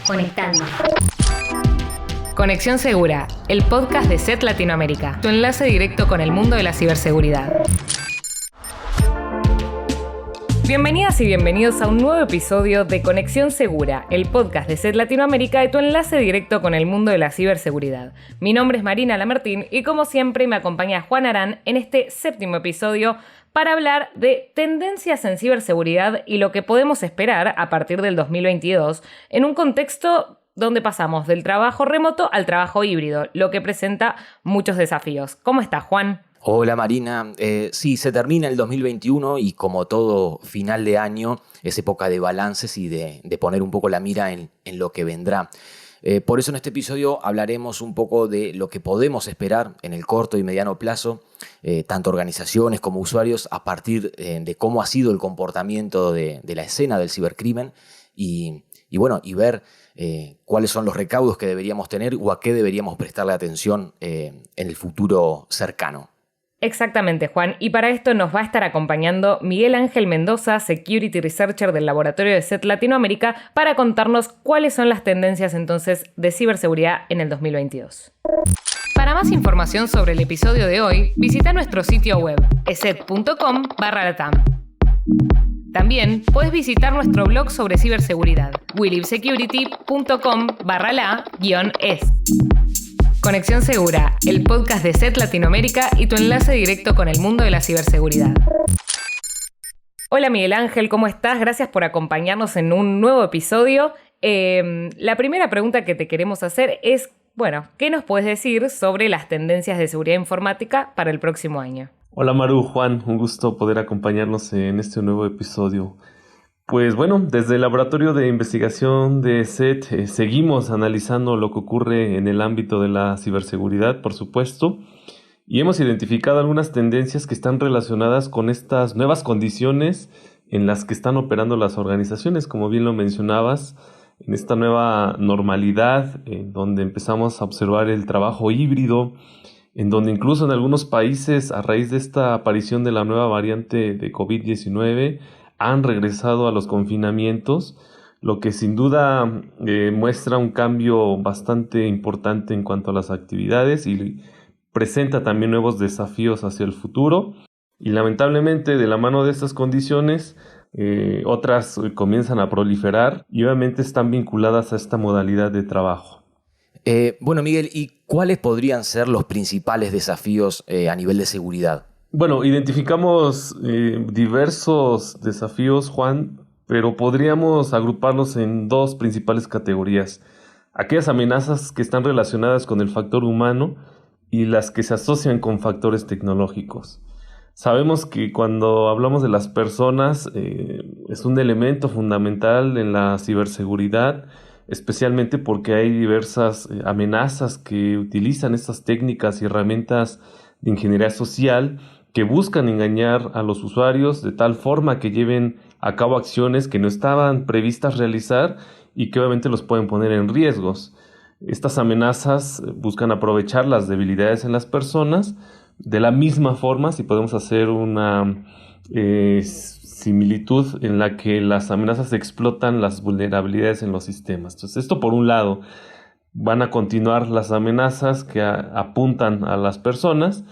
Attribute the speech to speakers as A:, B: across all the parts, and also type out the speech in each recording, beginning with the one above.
A: Conectando.
B: Conexión Segura, el podcast de SET Latinoamérica, tu enlace directo con el mundo de la ciberseguridad. Bienvenidas y bienvenidos a un nuevo episodio de Conexión Segura, el podcast de SET Latinoamérica y tu enlace directo con el mundo de la ciberseguridad. Mi nombre es Marina Lamartín y como siempre me acompaña Juan Arán en este séptimo episodio para hablar de tendencias en ciberseguridad y lo que podemos esperar a partir del 2022 en un contexto donde pasamos del trabajo remoto al trabajo híbrido, lo que presenta muchos desafíos. ¿Cómo estás, Juan?
C: Hola Marina, sí, se termina el 2021 y como todo final de año es época de balances y de poner un poco la mira en lo que vendrá. Por eso en este episodio hablaremos un poco de lo que podemos esperar en el corto y mediano plazo, tanto organizaciones como usuarios, a partir de cómo ha sido el comportamiento de la escena del cibercrimen y ver cuáles son los recaudos que deberíamos tener o a qué deberíamos prestarle atención en el futuro cercano.
B: Exactamente, Juan. Y para esto nos va a estar acompañando Miguel Ángel Mendoza, Security Researcher del laboratorio de SET Latinoamérica, para contarnos cuáles son las tendencias entonces de ciberseguridad en el 2022. Para más información sobre el episodio de hoy, visita nuestro sitio web, eset.com/latam. También puedes visitar nuestro blog sobre ciberseguridad, willibsecurity.com/la-es. Conexión Segura, el podcast de SET Latinoamérica y tu enlace directo con el mundo de la ciberseguridad. Hola Miguel Ángel, ¿cómo estás? Gracias por acompañarnos en un nuevo episodio. La primera pregunta que te queremos hacer es, ¿qué nos puedes decir sobre las tendencias de seguridad informática para el próximo año?
D: Hola Maru, Juan, un gusto poder acompañarnos en este nuevo episodio. Pues desde el Laboratorio de Investigación de SET seguimos analizando lo que ocurre en el ámbito de la ciberseguridad, por supuesto, y hemos identificado algunas tendencias que están relacionadas con estas nuevas condiciones en las que están operando las organizaciones, como bien lo mencionabas, en esta nueva normalidad, donde empezamos a observar el trabajo híbrido, en donde incluso en algunos países, a raíz de esta aparición de la nueva variante de COVID-19, han regresado a los confinamientos, lo que sin duda muestra un cambio bastante importante en cuanto a las actividades y presenta también nuevos desafíos hacia el futuro. Y lamentablemente, de la mano de estas condiciones, otras comienzan a proliferar y obviamente están vinculadas a esta modalidad de trabajo.
C: Miguel, ¿y cuáles podrían ser los principales desafíos a nivel de seguridad?
D: Identificamos diversos desafíos, Juan, pero podríamos agruparlos en dos principales categorías. Aquellas amenazas que están relacionadas con el factor humano y las que se asocian con factores tecnológicos. Sabemos que cuando hablamos de las personas es un elemento fundamental en la ciberseguridad, especialmente porque hay diversas amenazas que utilizan estas técnicas y herramientas de ingeniería social que buscan engañar a los usuarios de tal forma que lleven a cabo acciones que no estaban previstas realizar y que obviamente los pueden poner en riesgos. Estas amenazas buscan aprovechar las debilidades en las personas. De la misma forma, si podemos hacer una similitud en la que las amenazas explotan las vulnerabilidades en los sistemas. Entonces, esto por un lado, van a continuar las amenazas que apuntan a las personas.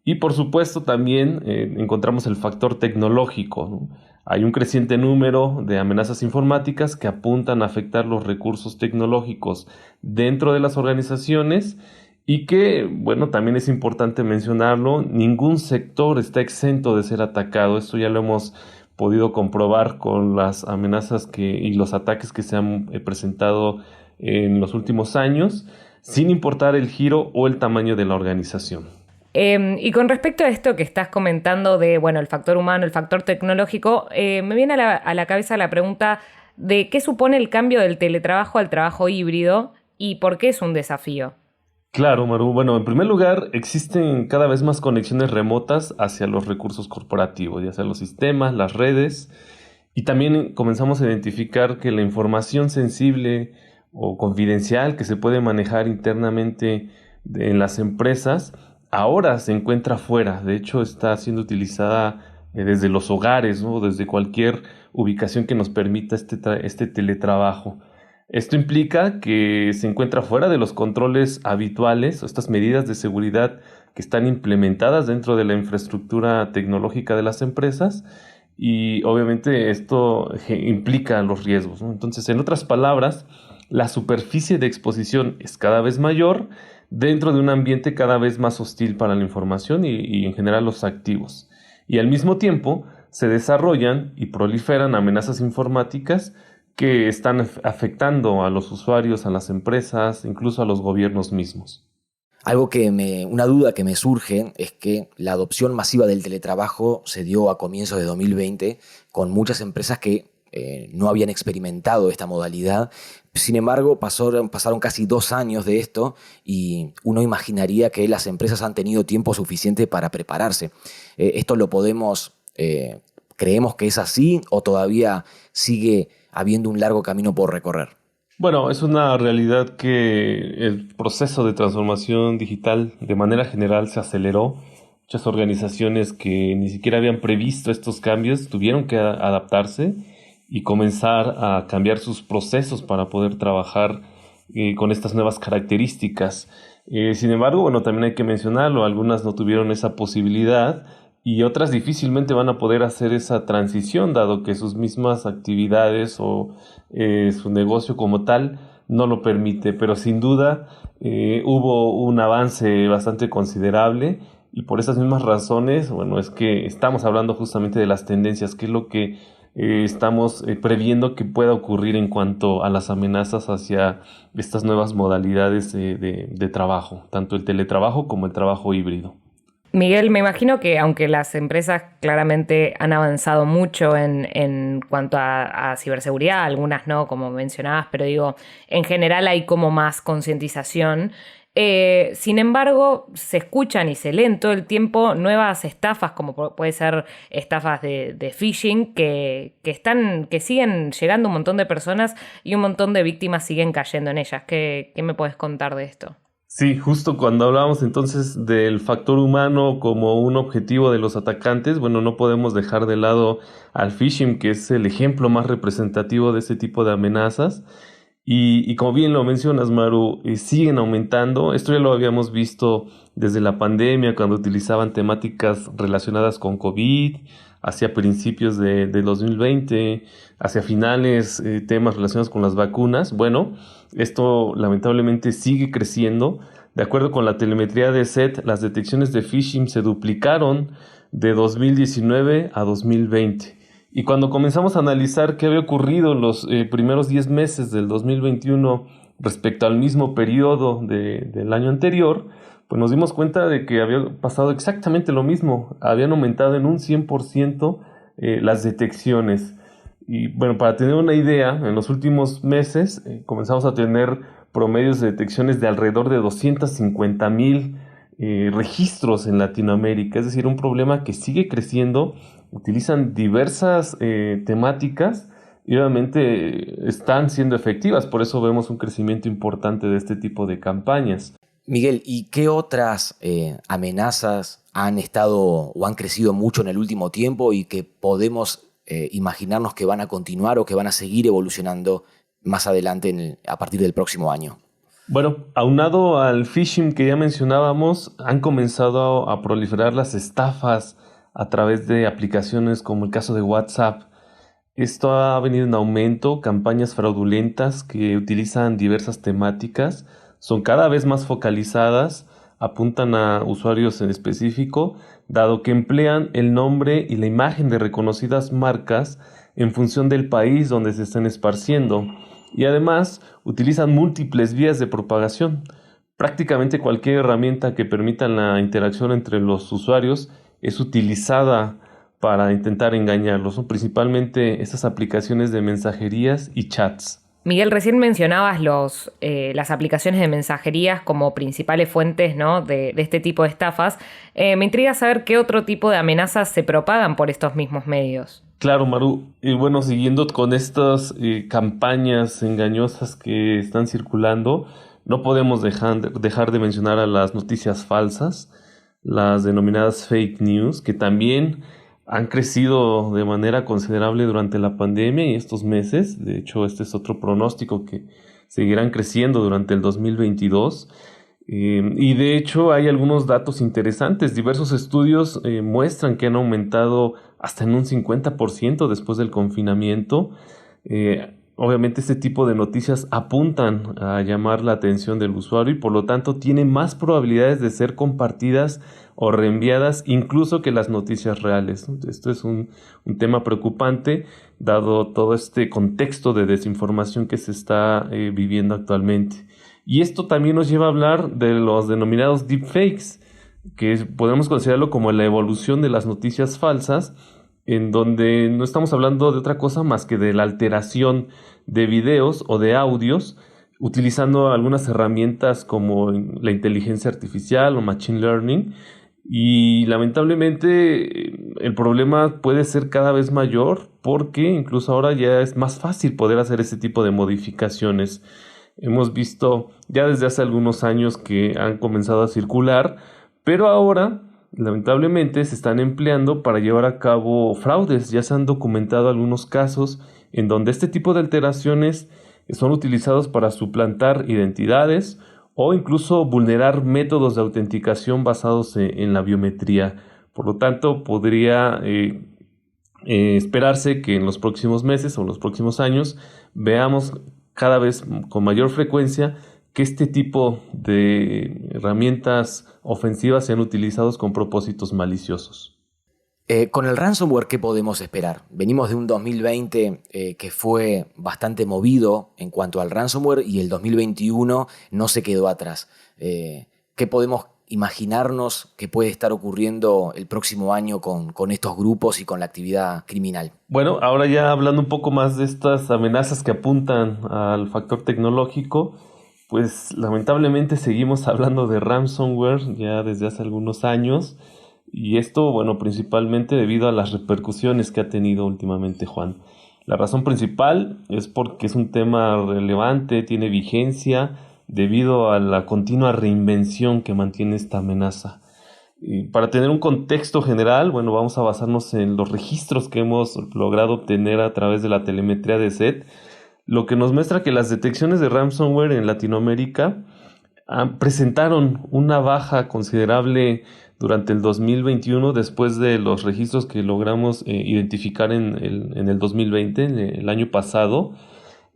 D: Y por supuesto también encontramos el factor tecnológico, ¿no? Hay un creciente número de amenazas informáticas que apuntan a afectar los recursos tecnológicos dentro de las organizaciones y que, también es importante mencionarlo, ningún sector está exento de ser atacado. Esto ya lo hemos podido comprobar con las amenazas y los ataques que se han presentado en los últimos años, sin importar el giro o el tamaño de la organización.
B: Y con respecto a esto que estás comentando de, el factor humano, el factor tecnológico, me viene a la cabeza la pregunta de qué supone el cambio del teletrabajo al trabajo híbrido y por qué es un desafío.
D: Claro, Maru. En primer lugar, existen cada vez más conexiones remotas hacia los recursos corporativos, ya sea los sistemas, las redes, y también comenzamos a identificar que la información sensible o confidencial que se puede manejar internamente en las empresas ahora se encuentra fuera. De hecho, está siendo utilizada desde los hogares, ¿no? Desde cualquier ubicación que nos permita este teletrabajo. Esto implica que se encuentra fuera de los controles habituales o estas medidas de seguridad que están implementadas dentro de la infraestructura tecnológica de las empresas, y obviamente esto implica los riesgos, ¿no? Entonces, en otras palabras, la superficie de exposición es cada vez mayor dentro de un ambiente cada vez más hostil para la información y en general los activos. Y al mismo tiempo se desarrollan y proliferan amenazas informáticas que están afectando a los usuarios, a las empresas, incluso a los gobiernos mismos.
C: Una duda que me surge es que la adopción masiva del teletrabajo se dio a comienzos de 2020 con muchas empresas que no habían experimentado esta modalidad. Sin embargo, pasaron casi 2 años de esto y uno imaginaría que las empresas han tenido tiempo suficiente para prepararse. ¿Esto creemos que es así o todavía sigue habiendo un largo camino por recorrer?
D: Bueno, es una realidad que el proceso de transformación digital de manera general se aceleró. Muchas organizaciones que ni siquiera habían previsto estos cambios tuvieron que adaptarse y comenzar a cambiar sus procesos para poder trabajar con estas nuevas características. Sin embargo, bueno, también hay que mencionarlo, algunas no tuvieron esa posibilidad y otras difícilmente van a poder hacer esa transición, dado que sus mismas actividades o su negocio como tal no lo permite. Pero sin duda hubo un avance bastante considerable y por esas mismas razones, bueno, es que estamos hablando justamente de las tendencias, que es lo que estamos previendo que pueda ocurrir en cuanto a las amenazas hacia estas nuevas modalidades de trabajo, tanto el teletrabajo como el trabajo híbrido.
B: Miguel, me imagino que aunque las empresas claramente han avanzado mucho en cuanto a ciberseguridad, algunas no, como mencionabas, pero digo, en general hay como más concientización. Sin embargo, se escuchan y se leen todo el tiempo nuevas estafas, como puede ser estafas de phishing, que siguen llegando un montón de personas y un montón de víctimas siguen cayendo en ellas. ¿Qué me puedes contar de esto?
D: Sí, justo cuando hablábamos entonces del factor humano como un objetivo de los atacantes, bueno, no podemos dejar de lado al phishing, que es el ejemplo más representativo de ese tipo de amenazas. Y como bien lo mencionas, Maru, siguen aumentando. Esto ya lo habíamos visto desde la pandemia, cuando utilizaban temáticas relacionadas con COVID, hacia principios de 2020, hacia finales, temas relacionados con las vacunas. Bueno, esto lamentablemente sigue creciendo. De acuerdo con la telemetría de SET, las detecciones de phishing se duplicaron de 2019 a 2020. Y cuando comenzamos a analizar qué había ocurrido en los primeros 10 meses del 2021 respecto al mismo periodo del año anterior, pues nos dimos cuenta de que había pasado exactamente lo mismo. Habían aumentado en un 100% las detecciones. Y bueno, para tener una idea, en los últimos meses comenzamos a tener promedios de detecciones de alrededor de 250,000 registros en Latinoamérica. Es decir, un problema que sigue creciendo. Utilizan diversas temáticas y obviamente están siendo efectivas. Por eso vemos un crecimiento importante de este tipo de campañas.
C: Miguel, ¿y qué otras amenazas han estado o han crecido mucho en el último tiempo y que podemos imaginarnos que van a continuar o que van a seguir evolucionando más adelante a partir del próximo año?
D: Bueno, aunado al phishing que ya mencionábamos, han comenzado a proliferar las estafas a través de aplicaciones como el caso de WhatsApp. Esto ha venido en aumento, campañas fraudulentas que utilizan diversas temáticas, son cada vez más focalizadas, apuntan a usuarios en específico, dado que emplean el nombre y la imagen de reconocidas marcas en función del país donde se están esparciendo. Y además utilizan múltiples vías de propagación. Prácticamente cualquier herramienta que permita la interacción entre los usuarios es utilizada para intentar engañarlos, ¿no? Principalmente estas aplicaciones de mensajerías y chats.
B: Miguel, recién mencionabas las aplicaciones de mensajerías como principales fuentes, ¿no?, de este tipo de estafas. Me intriga saber qué otro tipo de amenazas se propagan por estos mismos medios.
D: Claro, Maru. Y bueno, siguiendo con estas campañas engañosas que están circulando, no podemos dejar de mencionar a las noticias falsas, las denominadas fake news, que también han crecido de manera considerable durante la pandemia y estos meses. De hecho, este es otro pronóstico, que seguirán creciendo durante el 2022. Y de hecho hay algunos datos interesantes. Diversos estudios muestran que han aumentado hasta en un 50% después del confinamiento. Obviamente este tipo de noticias apuntan a llamar la atención del usuario y por lo tanto tienen más probabilidades de ser compartidas o reenviadas incluso que las noticias reales. Esto es un tema preocupante dado todo este contexto de desinformación que se está viviendo actualmente. Y esto también nos lleva a hablar de los denominados deepfakes, que podemos considerarlo como la evolución de las noticias falsas, en donde no estamos hablando de otra cosa más que de la alteración de videos o de audios, utilizando algunas herramientas como la inteligencia artificial o machine learning. Y lamentablemente el problema puede ser cada vez mayor porque incluso ahora ya es más fácil poder hacer ese tipo de modificaciones. Hemos visto ya desde hace algunos años que han comenzado a circular, pero ahora lamentablemente se están empleando para llevar a cabo fraudes. Ya se han documentado algunos casos en donde este tipo de alteraciones son utilizados para suplantar identidades o incluso vulnerar métodos de autenticación basados en la biometría. Por lo tanto, podría esperarse que en los próximos meses o en los próximos años veamos cada vez con mayor frecuencia que este tipo de herramientas ofensivas sean utilizados con propósitos maliciosos.
C: Con el ransomware, ¿qué podemos esperar? Venimos de un 2020 que fue bastante movido en cuanto al ransomware y el 2021 no se quedó atrás. ¿Qué podemos imaginarnos que puede estar ocurriendo el próximo año con estos grupos y con la actividad criminal?
D: Bueno, ahora ya hablando un poco más de estas amenazas que apuntan al factor tecnológico, pues lamentablemente seguimos hablando de ransomware ya desde hace algunos años. Y esto, bueno, principalmente debido a las repercusiones que ha tenido últimamente, Juan. La razón principal es porque es un tema relevante, tiene vigencia debido a la continua reinvención que mantiene esta amenaza. Y para tener un contexto general, bueno, vamos a basarnos en los registros que hemos logrado obtener a través de la telemetría de SET, lo que nos muestra que las detecciones de ransomware en Latinoamérica presentaron una baja considerable durante el 2021 después de los registros que logramos identificar en el 2020, el año pasado,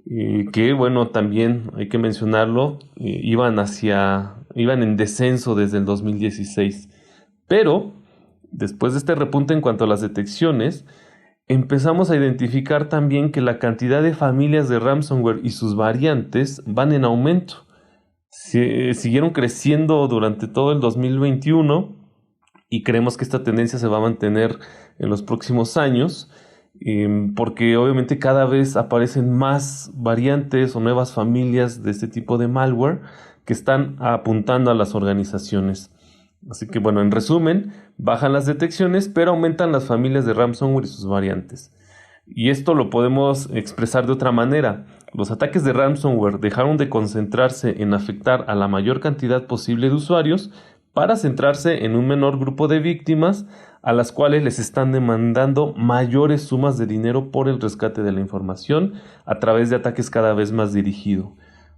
D: que bueno, también hay que mencionarlo, iban en descenso desde el 2016. Pero después de este repunte en cuanto a las detecciones, empezamos a identificar también que la cantidad de familias de ransomware y sus variantes van en aumento. Siguieron creciendo durante todo el 2021 y creemos que esta tendencia se va a mantener en los próximos años porque obviamente cada vez aparecen más variantes o nuevas familias de este tipo de malware que están apuntando a las organizaciones. Así que bueno, en resumen, bajan las detecciones pero aumentan las familias de ransomware y sus variantes. Y esto lo podemos expresar de otra manera. Los ataques de ransomware dejaron de concentrarse en afectar a la mayor cantidad posible de usuarios para centrarse en un menor grupo de víctimas a las cuales les están demandando mayores sumas de dinero por el rescate de la información a través de ataques cada vez más dirigidos.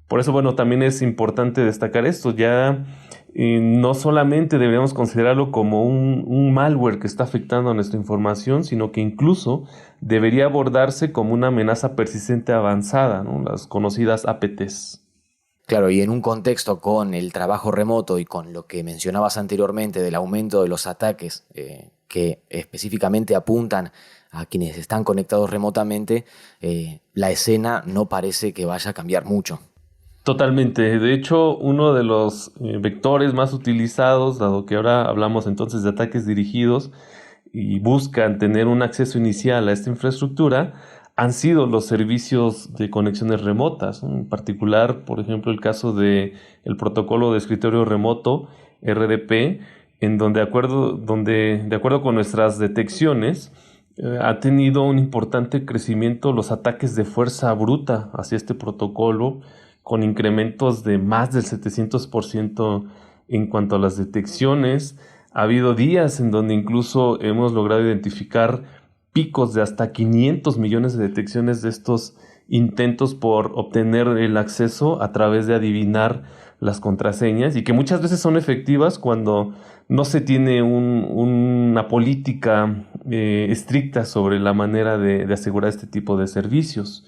D: Por eso, bueno, también es importante destacar esto. Ya no solamente deberíamos considerarlo como un malware que está afectando a nuestra información, sino que incluso debería abordarse como una amenaza persistente avanzada, ¿no? Las conocidas APTs.
C: Claro, y en un contexto con el trabajo remoto y con lo que mencionabas anteriormente del aumento de los ataques que específicamente apuntan a quienes están conectados remotamente, la escena no parece que vaya a cambiar mucho.
D: Totalmente. De hecho, uno de los vectores más utilizados, dado que ahora hablamos entonces de ataques dirigidos y buscan tener un acceso inicial a esta infraestructura, han sido los servicios de conexiones remotas, ¿no? En particular, por ejemplo, el caso de el protocolo de escritorio remoto, RDP, en donde de acuerdo con nuestras detecciones, ha tenido un importante crecimiento los ataques de fuerza bruta hacia este protocolo, con incrementos de más del 700% en cuanto a las detecciones. Ha habido días en donde incluso hemos logrado identificar picos de hasta 500 millones de detecciones de estos intentos por obtener el acceso a través de adivinar las contraseñas, y que muchas veces son efectivas cuando no se tiene una política estricta sobre la manera de asegurar este tipo de servicios.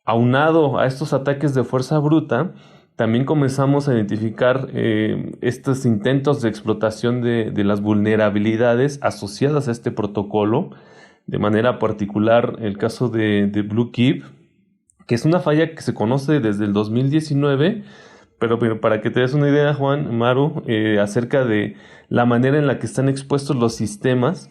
D: Aunado a estos ataques de fuerza bruta, también comenzamos a identificar estos intentos de explotación de las vulnerabilidades asociadas a este protocolo. De manera particular, el caso de BlueKeep, que es una falla que se conoce desde el 2019, pero para que te des una idea, Juan, Maru, acerca de la manera en la que están expuestos los sistemas.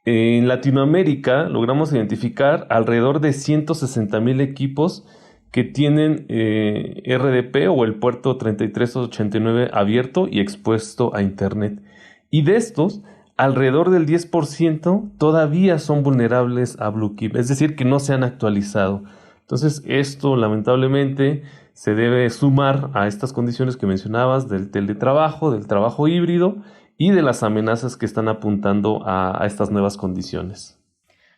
D: En Latinoamérica logramos identificar alrededor de 160,000 equipos que tienen RDP o el puerto 3389 abierto y expuesto a Internet. Y de estos, alrededor del 10% todavía son vulnerables a BlueKeep, es decir, que no se han actualizado. Entonces, esto lamentablemente se debe sumar a estas condiciones que mencionabas del teletrabajo, del trabajo híbrido y de las amenazas que están apuntando a estas nuevas condiciones.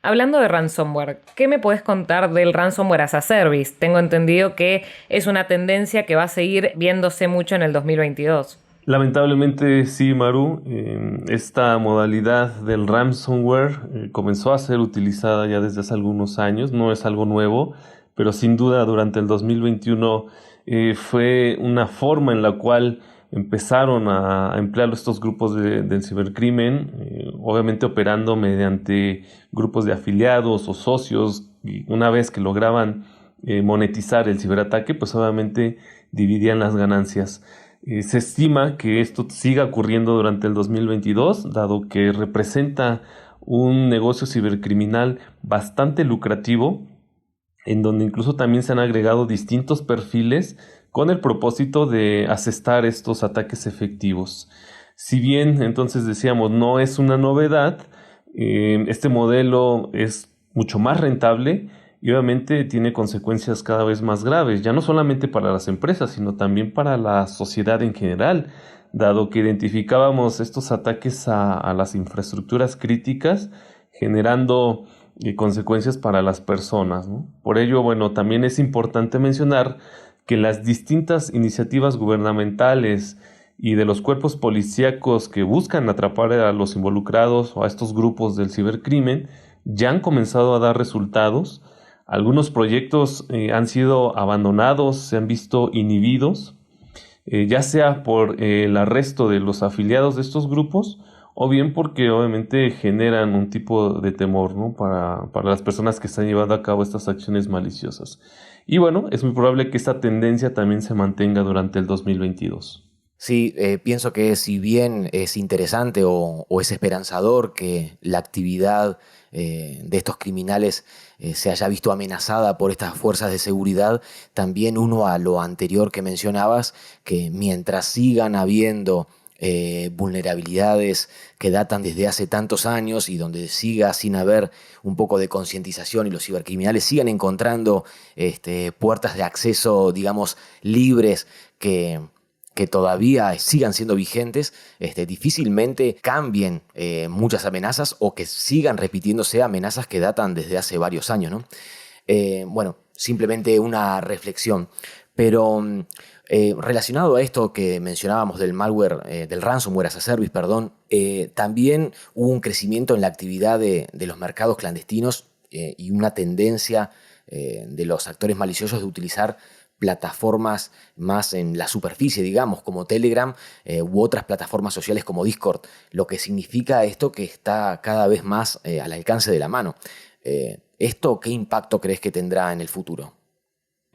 B: Hablando de ransomware, ¿qué me puedes contar del ransomware as a service? Tengo entendido que es una tendencia que va a seguir viéndose mucho en el 2022.
D: Lamentablemente sí, Maru. Esta modalidad del ransomware comenzó a ser utilizada ya desde hace algunos años, no es algo nuevo, pero sin duda durante el 2021 fue una forma en la cual empezaron a emplear estos grupos del cibercrimen, obviamente operando mediante grupos de afiliados o socios, y una vez que lograban monetizar el ciberataque, pues obviamente dividían las ganancias. Se estima que esto siga ocurriendo durante el 2022, dado que representa un negocio cibercriminal bastante lucrativo, en donde incluso también se han agregado distintos perfiles con el propósito de asestar estos ataques efectivos. Si bien, entonces decíamos, no es una novedad, este modelo es mucho más rentable y obviamente tiene consecuencias cada vez más graves, ya no solamente para las empresas, sino también para la sociedad en general, dado que identificábamos estos ataques a las infraestructuras críticas, generando consecuencias para las personas, ¿no? Por ello, bueno, también es importante mencionar que las distintas iniciativas gubernamentales y de los cuerpos policíacos que buscan atrapar a los involucrados o a estos grupos del cibercrimen ya han comenzado a dar resultados. Algunos proyectos han sido abandonados, se han visto inhibidos, ya sea por el arresto de los afiliados de estos grupos o bien porque obviamente generan un tipo de temor, ¿no? para las personas que están llevando a cabo estas acciones maliciosas. Y bueno, es muy probable que esta tendencia también se mantenga durante el 2022.
C: Sí, pienso que si bien es interesante o es esperanzador que la actividad de estos criminales se haya visto amenazada por estas fuerzas de seguridad, también uno a lo anterior que mencionabas, que mientras sigan habiendo vulnerabilidades que datan desde hace tantos años y donde siga sin haber un poco de concientización y los cibercriminales sigan encontrando puertas de acceso, digamos, libres que todavía sigan siendo vigentes, difícilmente cambien muchas amenazas o que sigan repitiéndose amenazas que datan desde hace varios años, ¿no? Bueno, simplemente una reflexión. Pero relacionado a esto que mencionábamos del malware, del ransomware as a service, también hubo un crecimiento en la actividad de los mercados clandestinos y una tendencia de los actores maliciosos de utilizar plataformas más en la superficie, digamos, como Telegram u otras plataformas sociales como Discord, lo que significa esto que está cada vez más al alcance de la mano. ¿Esto qué impacto crees que tendrá en el futuro?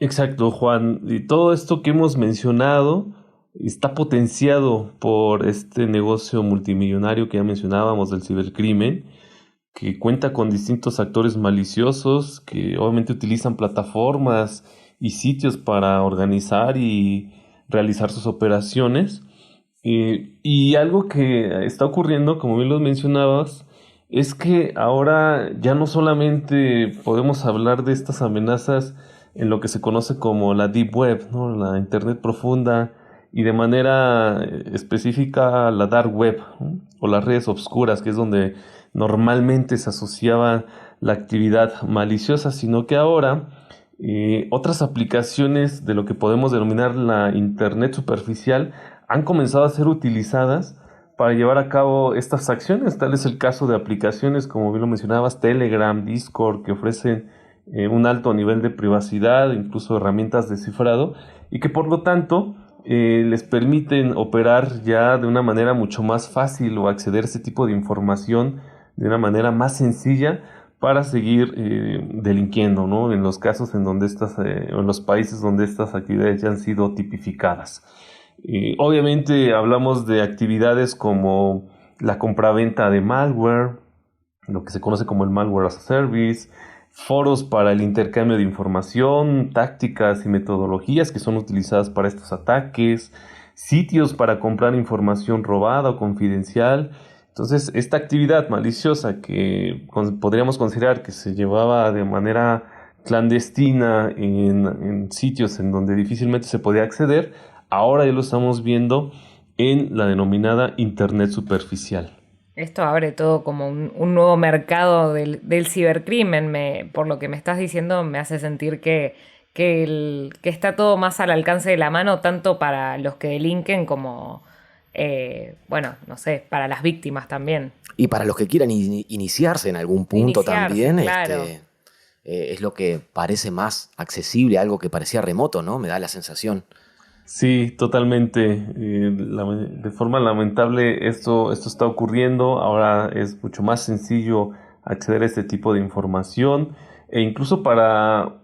D: Exacto, Juan. Y todo esto que hemos mencionado está potenciado por este negocio multimillonario que ya mencionábamos del cibercrimen, que cuenta con distintos actores maliciosos que obviamente utilizan plataformas y sitios para organizar y realizar sus operaciones. Y algo que está ocurriendo, como bien lo mencionabas, es que ahora ya no solamente podemos hablar de estas amenazas en lo que se conoce como la Deep Web, ¿no? La Internet profunda y de manera específica la dark web, ¿no? O las redes obscuras, que es donde normalmente se asociaba la actividad maliciosa, sino que ahora otras aplicaciones de lo que podemos denominar la Internet superficial han comenzado a ser utilizadas para llevar a cabo estas acciones. Tal es el caso de aplicaciones, como bien lo mencionabas, Telegram, Discord, que ofrecen un alto nivel de privacidad, incluso herramientas de cifrado, y que por lo tanto les permiten operar ya de una manera mucho más fácil o acceder a ese tipo de información de una manera más sencilla para seguir delinquiendo, ¿no? En los casos en donde en los países donde estas actividades ya han sido tipificadas. Obviamente hablamos de actividades como la compraventa de malware, lo que se conoce como el malware as a service, foros para el intercambio de información, tácticas y metodologías que son utilizadas para estos ataques, sitios para comprar información robada o confidencial. Entonces, esta actividad maliciosa que podríamos considerar que se llevaba de manera clandestina en sitios en donde difícilmente se podía acceder, ahora ya lo estamos viendo en la denominada Internet superficial.
B: Esto abre todo como un nuevo mercado del cibercrimen. Por lo que me estás diciendo, me hace sentir que está todo más al alcance de la mano, tanto para los que delinquen como, bueno, no sé, para las víctimas también.
C: Y para los que quieran iniciarse en algún punto también,
B: claro.
C: Es lo que parece más accesible, algo que parecía remoto, ¿no? Me da la sensación.
D: Sí, totalmente. De forma lamentable esto está ocurriendo. Ahora es mucho más sencillo acceder a este tipo de información e incluso para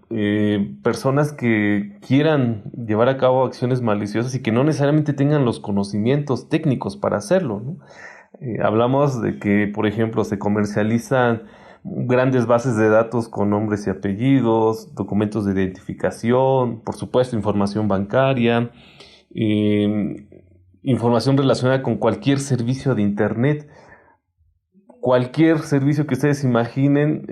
D: personas que quieran llevar a cabo acciones maliciosas y que no necesariamente tengan los conocimientos técnicos para hacerlo, ¿no? Hablamos de que, por ejemplo, se comercializan grandes bases de datos con nombres y apellidos, documentos de identificación, por supuesto información bancaria, información relacionada con cualquier servicio de internet, cualquier servicio que ustedes imaginen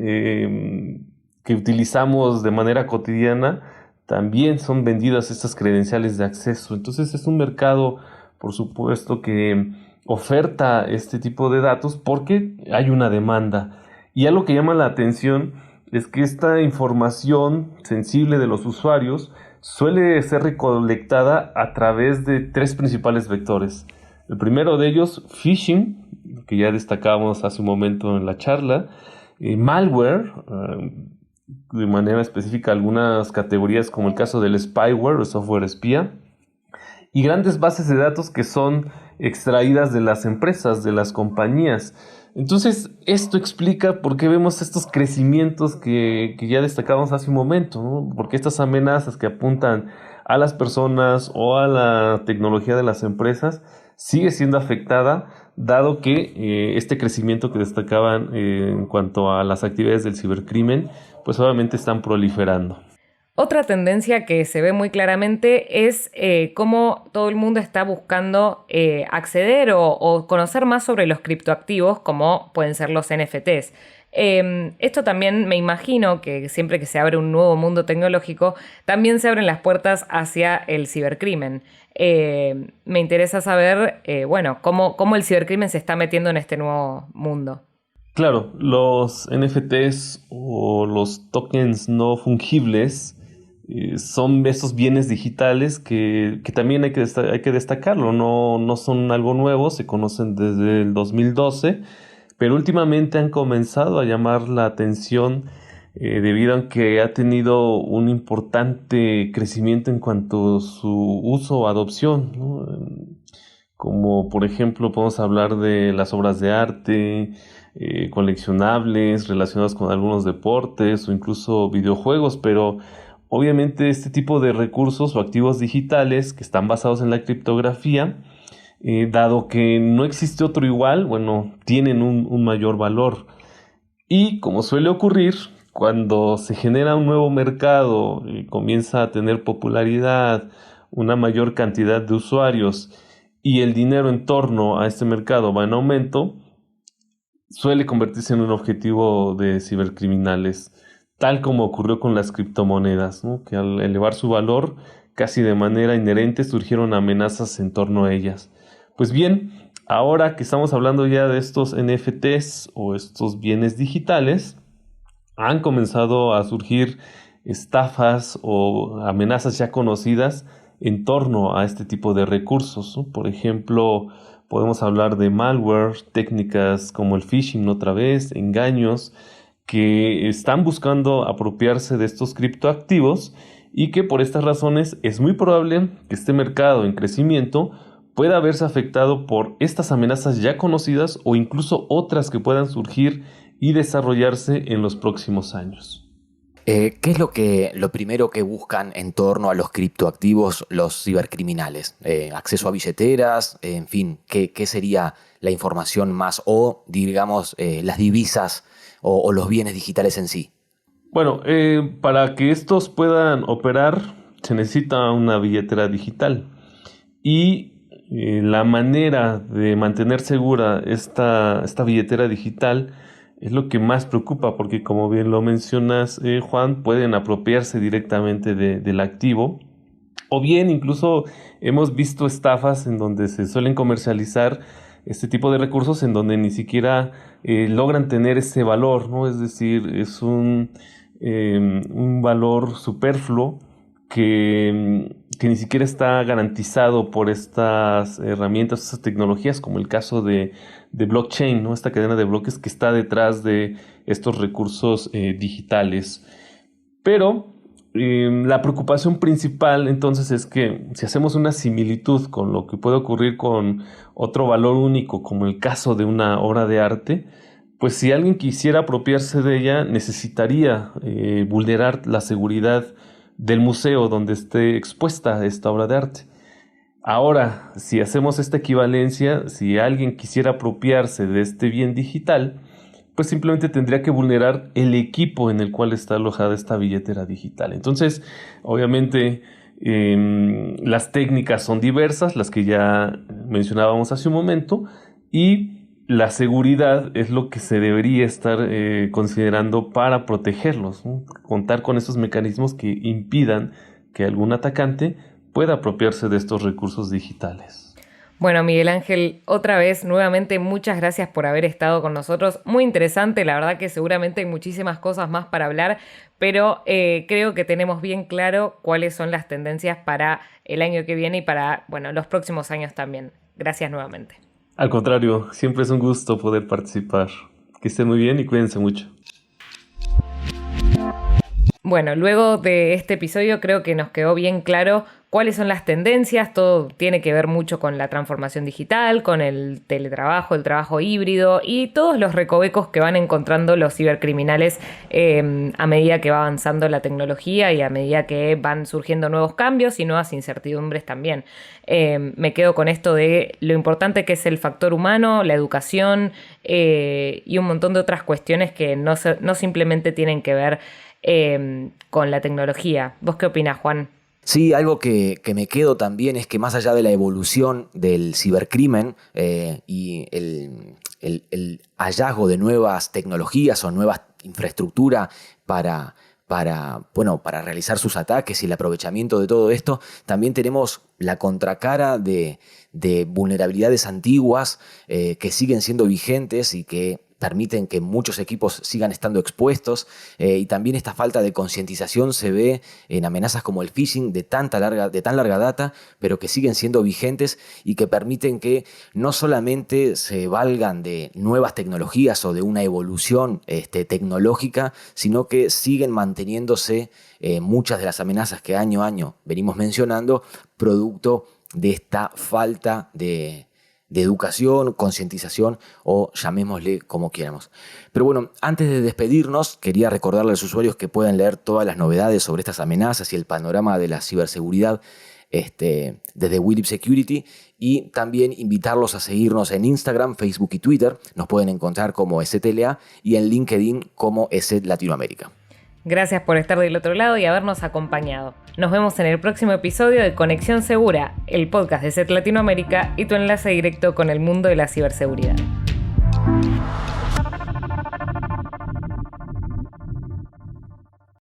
D: que utilizamos de manera cotidiana, también son vendidas estas credenciales de acceso. Entonces es un mercado, por supuesto, que oferta este tipo de datos porque hay una demanda. Y algo que llama la atención es que esta información sensible de los usuarios suele ser recolectada a través de 3 principales vectores. El primero de ellos, phishing, que ya destacábamos hace un momento en la charla, malware, de manera específica algunas categorías como el caso del spyware o software espía, y grandes bases de datos que son extraídas de las empresas, de las compañías. Entonces, esto explica por qué vemos estos crecimientos que ya destacamos hace un momento, ¿no? Porque estas amenazas que apuntan a las personas o a la tecnología de las empresas sigue siendo afectada, dado que este crecimiento que destacaban en cuanto a las actividades del cibercrimen, pues obviamente están proliferando.
B: Otra tendencia que se ve muy claramente es cómo todo el mundo está buscando acceder o conocer más sobre los criptoactivos, como pueden ser los NFTs. Esto también me imagino que siempre que se abre un nuevo mundo tecnológico, también se abren las puertas hacia el cibercrimen. Me interesa saber, bueno, cómo el cibercrimen se está metiendo en este nuevo mundo.
D: Claro, los NFTs o los tokens no fungibles son esos bienes digitales que también hay que destacarlo. No son algo nuevo, se conocen desde el 2012, pero últimamente han comenzado a llamar la atención debido a que ha tenido un importante crecimiento en cuanto a su uso o adopción, ¿no? Como por ejemplo podemos hablar de las obras de arte, coleccionables relacionados con algunos deportes o incluso videojuegos, pero obviamente este tipo de recursos o activos digitales que están basados en la criptografía, dado que no existe otro igual, bueno, tienen un mayor valor. Y como suele ocurrir, cuando se genera un nuevo mercado, comienza a tener popularidad, una mayor cantidad de usuarios y el dinero en torno a este mercado va en aumento, suele convertirse en un objetivo de cibercriminales. Tal como ocurrió con las criptomonedas, ¿no? Que al elevar su valor casi de manera inherente surgieron amenazas en torno a ellas. Pues bien, ahora que estamos hablando ya de estos NFTs o estos bienes digitales, han comenzado a surgir estafas o amenazas ya conocidas en torno a este tipo de recursos, ¿no? Por ejemplo, podemos hablar de malware, técnicas como el phishing otra vez, engaños, que están buscando apropiarse de estos criptoactivos y que por estas razones es muy probable que este mercado en crecimiento pueda verse afectado por estas amenazas ya conocidas o incluso otras que puedan surgir y desarrollarse en los próximos años.
C: ¿Qué es lo primero que buscan en torno a los criptoactivos los cibercriminales? ¿Acceso a billeteras? En fin, ¿qué sería la información más o, digamos, las divisas o los bienes digitales en sí?
D: Bueno, para que estos puedan operar se necesita una billetera digital y la manera de mantener segura esta billetera digital es lo que más preocupa, porque como bien lo mencionas, Juan, pueden apropiarse directamente del activo, o bien incluso hemos visto estafas en donde se suelen comercializar este tipo de recursos en donde ni siquiera logran tener ese valor, ¿no? Es decir, es un valor superfluo que ni siquiera está garantizado por estas herramientas, estas tecnologías, como el caso de blockchain, ¿no? Esta cadena de bloques que está detrás de estos recursos digitales. Pero la preocupación principal entonces es que si hacemos una similitud con lo que puede ocurrir con otro valor único, como el caso de una obra de arte, pues si alguien quisiera apropiarse de ella, necesitaría vulnerar la seguridad del museo donde esté expuesta esta obra de arte. Ahora, si hacemos esta equivalencia, si alguien quisiera apropiarse de este bien digital, pues simplemente tendría que vulnerar el equipo en el cual está alojada esta billetera digital. Entonces, obviamente, las técnicas son diversas, las que ya mencionábamos hace un momento, y la seguridad es lo que se debería estar considerando para protegerlos, ¿no? Contar con estos mecanismos que impidan que algún atacante pueda apropiarse de estos recursos digitales.
B: Bueno, Miguel Ángel, otra vez, nuevamente, muchas gracias por haber estado con nosotros. Muy interesante, la verdad que seguramente hay muchísimas cosas más para hablar, pero creo que tenemos bien claro cuáles son las tendencias para el año que viene y para, bueno, los próximos años también. Gracias nuevamente.
D: Al contrario, siempre es un gusto poder participar. Que estén muy bien y cuídense mucho.
B: Bueno, luego de este episodio creo que nos quedó bien claro cuáles son las tendencias. Todo tiene que ver mucho con la transformación digital, con el teletrabajo, el trabajo híbrido y todos los recovecos que van encontrando los cibercriminales a medida que va avanzando la tecnología y a medida que van surgiendo nuevos cambios y nuevas incertidumbres también. Me quedo con esto de lo importante que es el factor humano, la educación y un montón de otras cuestiones que no simplemente tienen que ver con la tecnología. ¿Vos qué opinás, Juan?
C: Sí, algo que me quedo también es que más allá de la evolución del cibercrimen y el hallazgo de nuevas tecnologías o nueva infraestructura para realizar sus ataques y el aprovechamiento de todo esto, también tenemos la contracara de vulnerabilidades antiguas que siguen siendo vigentes y que permiten que muchos equipos sigan estando expuestos y también esta falta de concientización se ve en amenazas como el phishing de tan larga data, pero que siguen siendo vigentes y que permiten que no solamente se valgan de nuevas tecnologías o de una evolución tecnológica, sino que siguen manteniéndose muchas de las amenazas que año a año venimos mencionando, producto de esta falta de educación, concientización o llamémosle como quieramos. Pero bueno, antes de despedirnos, quería recordarle a los usuarios que pueden leer todas las novedades sobre estas amenazas y el panorama de la ciberseguridad desde Willip Security y también invitarlos a seguirnos en Instagram, Facebook y Twitter. Nos pueden encontrar como ESETLA y en LinkedIn como ESET Latinoamérica.
B: Gracias por estar del otro lado y habernos acompañado. Nos vemos en el próximo episodio de Conexión Segura, el podcast de ESET Latinoamérica y tu enlace directo con el mundo de la ciberseguridad.